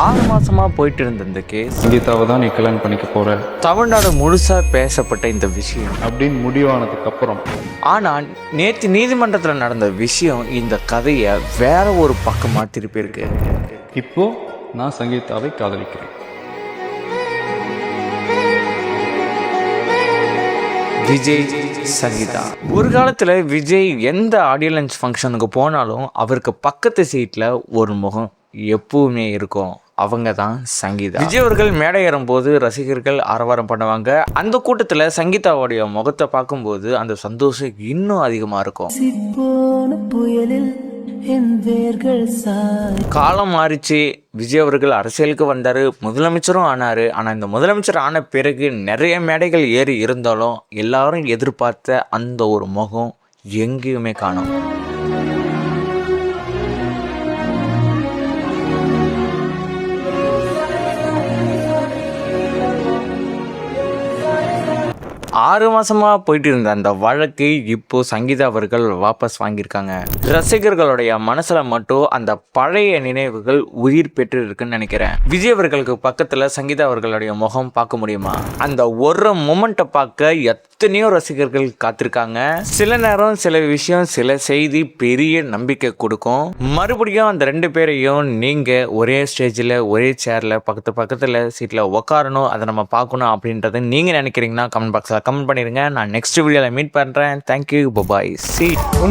6 மாசமா போயிட்டு இருந்த இந்த கேஸ் சங்கீதாவை தான் நீ கல்யாணம் பண்ணிக்க போற தமிழ்நாடு முழுசா பேசப்பட்ட இந்த விஷயம் அப்படின்னு முடிவானதுக்கு அப்புறம் ஆனால் நேற்று நீதிமன்றத்தில் நடந்த விஷயம் இந்த கதையை வேற ஒரு பக்கமாக திருப்பியிருக்கு. இப்போ நான் சங்கீதாவை காதலிக்கிறேன். விஜய் சங்கீதா. ஒரு காலத்தில் விஜய் எந்த ஆடியோ லான்ச் ஃபங்க்ஷனுக்கு போனாலும் அவருக்கு பக்கத்து சீட்டில் ஒரு முகம் எப்பவுமே இருக்கும். அவங்க தான் சங்கீதா. விஜய் அவர்கள் மேடை ஏறும்போது ரசிகர்கள் ஆரவாரம் பண்ணுவாங்க. அந்த கூட்டத்தில் சங்கீதாவுடைய முகத்தை பார்க்கும்போது அந்த சந்தோஷம் இன்னும் அதிகமாக இருக்கும். காலம் மாறிச்சு. விஜய் அவர்கள் அரசியலுக்கு வந்தார், முதலமைச்சரும் ஆனார். ஆனால் இந்த முதலமைச்சர் ஆன பிறகு நிறைய மேடைகள் ஏறி இருந்தாலும் எல்லாரும் எதிர்பார்த்த அந்த ஒரு முகம் எங்கேயுமே காணோம். ஆறு மாசமா போயிட்டு இருந்த அந்த வழக்கு இப்போ சங்கீதா அவர்கள் வாபஸ் வாங்கியிருக்காங்க. ரசிகர்களுடைய மனசுல மட்டும் அந்த பழைய நினைவுகள் உயிர் பெற்று இருக்குன்னு நினைக்கிறேன். விஜய் அவர்களுக்கு பக்கத்துல சங்கீதா அவர்களுடைய முகம் பார்க்க முடியுமா? அந்த ஒரு மொமெண்ட்டை பார்க்க எத்தனையோ ரசிகர்கள் காத்திருக்காங்க. சில நேரம் சில விஷயம் சில செய்தி பெரிய நம்பிக்கை கொடுக்கும். மறுபடியும் அந்த 2 பேரையும் நீங்க ஒரே ஸ்டேஜில் ஒரே சேர்ல பக்கத்துல சீட்ல உட்காரணும், அதை நம்ம பார்க்கணும் அப்படின்றத நீங்க நினைக்கிறீங்கன்னா கமெண்ட் பாக்ஸில் கமெண்ட் பண்ணிடுங்க. நான் நெக்ஸ்ட் வீடியோவில் மீட் பண்ணுறேன். Thank you, bye bye, C.